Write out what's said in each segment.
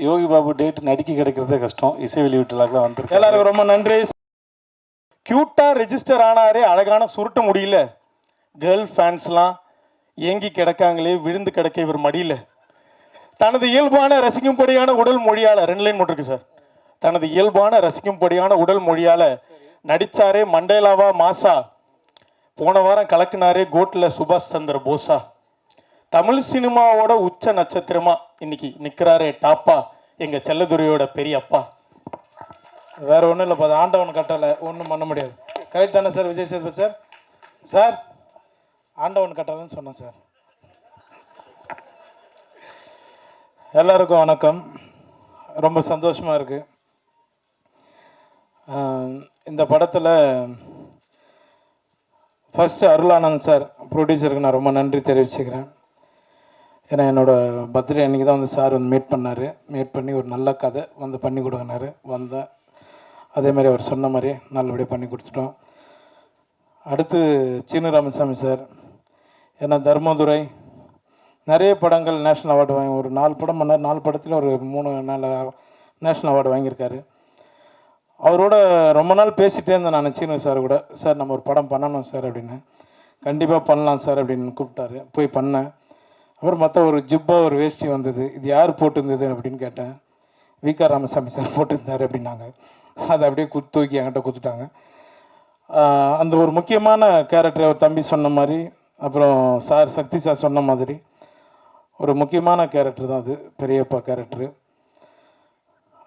யோகி Babu date நடிக்க கிடைக்கிறதே கஷ்டம். இசை வெளியீட்டுலாம் வந்து எல்லாருக்கும் ரொம்ப நன்றி. கியூட்டா ரெஜிஸ்டர் ஆனாரே, அழகான சுருட்ட முடியல. கேர்ள் ஃபேன்ஸ்லாம் ஏங்கி கிடக்காங்களே, விழுந்து கிடக்க இவர் மடியில். தனது இயல்பான ரசிக்கும்படியான உடல் மொழியால் 2 லைன் மட்டும் இருக்கு சார். தனது இயல்பான ரசிக்கும்படியான உடல் மொழியால் நடித்தாரே மண்டேலாவா மாசா. போன வாரம் கலக்குனாரே கோட்டில் சுபாஷ் சந்திர போஸா. தமிழ் சினிமாவோட உச்ச நட்சத்திரமா இன்னைக்கு நிற்கிறாரே டாப்பா எங்கள் செல்லதுரையோட பெரிய அப்பா. வேற ஒன்றும் இல்லைப்பா, அது ஆண்டவன் கட்டலை, ஒன்றும் பண்ண முடியாது. கரெக்ட் தானே sir Vijay Sethupathi sir? Sir ஆண்டவன் கட்டலைன்னு சொன்னேன் சார். எல்லாருக்கும் வணக்கம். ரொம்ப சந்தோஷமாக இருக்குது. இந்த படத்தில் ஃபஸ்ட்டு அருளானந்த் சார் ப்ரொடியூசருக்கு நான் ரொம்ப நன்றி தெரிவிச்சுக்கிறேன். ஏன்னா என்னோடய பர்த்டே அன்றைக்கி தான் வந்து சார் வந்து மீட் பண்ணி ஒரு நல்ல கதை வந்து பண்ணி கொடுங்கினாரு. வந்தேன், அதேமாதிரி அவர் சொன்ன மாதிரி நல்லபடியாக பண்ணி கொடுத்துட்டோம். அடுத்து சீனு ராமசாமி சார், ஏன்னா தர்மதுரை நிறைய படங்கள் நேஷ்னல் அவார்டு வாங்கி, ஒரு 4 படம் பண்ணார். 4 படத்தில் ஒரு 3 நேஷ்னல் அவார்டு வாங்கியிருக்காரு. அவரோட ரொம்ப நாள் பேசிகிட்டே இருந்தேன் நான் சீனு சார் கூட. சார் நம்ம ஒரு படம் பண்ணணும் சார் அப்படின்னு. கண்டிப்பாக பண்ணலாம் சார் அப்படின்னு கூப்பிட்டாரு. போய் பண்ணேன். அப்புறம் மற்ற ஒரு ஜிப்பா ஒரு வேஷ்டி வந்தது. இது யார் போட்டிருந்தது அப்படின்னு கேட்டேன். வி.க. ராமசாமி சார் போட்டிருந்தார் அப்படின்னாங்க. அதை அப்படியே தூக்கி என்கிட்ட கொடுத்துட்டாங்க. அந்த ஒரு முக்கியமான கேரக்டர் அவர் தம்பி சொன்ன மாதிரி, அப்புறம் சார் சக்தி சார் சொன்ன மாதிரி ஒரு முக்கியமான கேரக்டர் தான் அது, பெரியப்பா கேரக்டரு.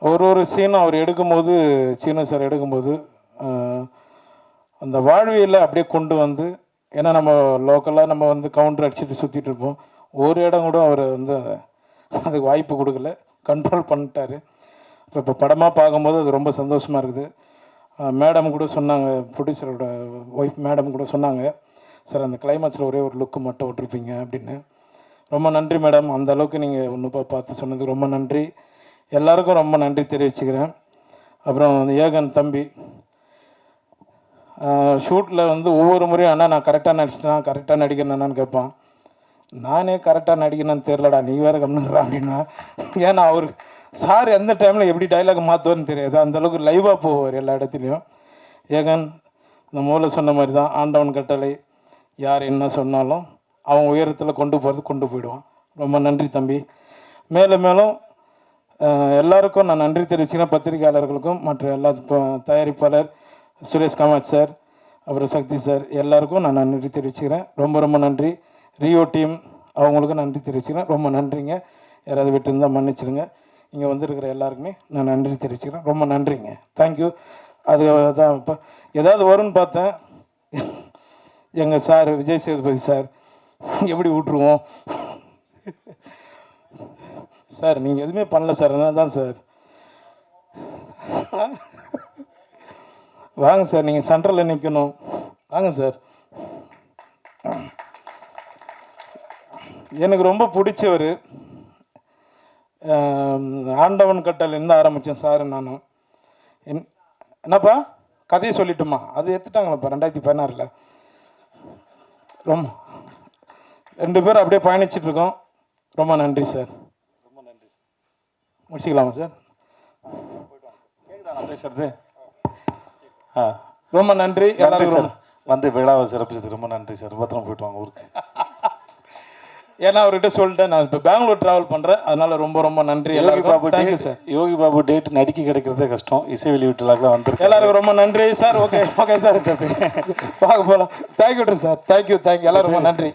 ஒரு சீனும் அவர் எடுக்கும்போது, சீனு சார் எடுக்கும்போது அந்த வாழ்வியலை அப்படியே கொண்டு வந்து, ஏன்னா நம்ம லோக்கலாக நம்ம வந்து கவுண்டர் அடிச்சுட்டு சுற்றிட்டு இருப்போம். ஒரு இடம் கூட அவர் வந்து அதுக்கு வாய்ப்பு கொடுக்கல, கண்ட்ரோல் பண்ணிட்டார். இப்போ படமாக பார்க்கும்போது அது ரொம்ப சந்தோஷமாக இருக்குது. மேடம் கூட சொன்னாங்க, ப்ரொடியூசரோட ஒய்ஃப் மேடம் கூட சொன்னாங்க, சார் அந்த கிளைமேக்ஸில் ஒரே ஒரு லுக்கு மட்டும் விட்டுருப்பீங்க அப்படின்னு. ரொம்ப நன்றி மேடம், அந்த அளவுக்கு நீங்கள் ஒன்று பார்த்து சொன்னதுக்கு ரொம்ப நன்றி. எல்லாருக்கும் ரொம்ப நன்றி தெரிவிச்சுக்கிறேன். அப்புறம் ஏகன் தம்பி ஷூட்டில் வந்து ஒவ்வொரு முறையும் அண்ணா நான் கரெக்டாக நடிக்கிறேன்னு கேட்பான். நானே கரெக்டாக நடிக்கிறேன்னு தெரிலடா, நீ வேறு கம்னுறா அப்படின்னா. ஏன்னா அவர் சார் எந்த டைமில் எப்படி டைலாக் மாற்றுவார்னு தெரியாது, அந்தளவுக்கு லைவாக போவார் எல்லா இடத்துலையும். ஏகன் இந்த மூளை சொன்ன மாதிரி தான், ஆண்டவன் கட்டளை, யார் என்ன சொன்னாலும் அவன் உயரத்தில் கொண்டு போயிடுவான். ரொம்ப நன்றி தம்பி. மேலும் எல்லாருக்கும் நான் நன்றி தெரிவிச்சுக்கிறேன். பத்திரிகையாளர்களுக்கும் மற்ற எல்லா தயாரிப்பாளர் சுரேஷ் காமாட்சி சார், அப்புறம் சக்தி சார், எல்லாருக்கும் நான் நன்றி தெரிவிச்சுக்கிறேன். ரொம்ப நன்றி. ரியோ டீம் அவங்களுக்கும் நன்றி தெரிவிச்சுக்கிறேன். ரொம்ப நன்றிங்க. யாராவது விட்டு இருந்தால் மன்னிச்சிடுங்க. இங்கே வந்துருக்கிற எல்லாருக்குமே நான் நன்றி தெரிவிச்சுக்கிறேன். ரொம்ப நன்றிங்க. தேங்க்யூ. அதுதான் இப்போ ஏதாவது வரும்னு பார்த்தேன். எங்கள் சார் விஜய் சேதுபதி சார் எப்படி விட்ருவோம் சார், நீங்கள் எதுவுமே பண்ணல சார், அதனால தான் சார். வாங்க சார், நீங்கள் சென்ட்ரலில் நிற்கணும், வாங்க சார். எனக்கு ரொம்ப பிடிச்சவர், ஆண்டவன் கட்டளைருந்து ஆரம்பித்தேன் சார் நானும். என்னப்பா கதையை சொல்லிட்டுமா? அது எடுத்துட்டாங்களப்பா 2016. ரொம்ப 2 பேரும் அப்படியே பயணிச்சிட்ருக்கோம். ரொம்ப நன்றி சார். ரொம்ப நன்றி சார். முடிச்சிக்கலாமா சார்? பேசுறது ரொம்ப நன்றி எல்லாரும் சார். வந்து விழாவை சிறப்பிச்சது ரொம்ப நன்றி சார். பத்திரம் போயிட்டு வாங்க ஊருக்கு. ஏன்னா அவர்கிட்ட சொல்லிட்டேன், நான் இப்போ பெங்களூர் ட்ராவல் பண்ணுறேன், அதனால ரொம்ப நன்றி எல்லாருக்கும். Thank you sir. Yogi Babu date நடிக்க கிடைக்கிறதே கஷ்டம். இசை வெளியீட்டுலாம் வந்து எல்லாருக்கும் ரொம்ப நன்றி சார். ஓகே சார், பார்க்க போகலாம். Thank you sir. தேங்க்யூ எல்லாரும் ரொம்ப நன்றி.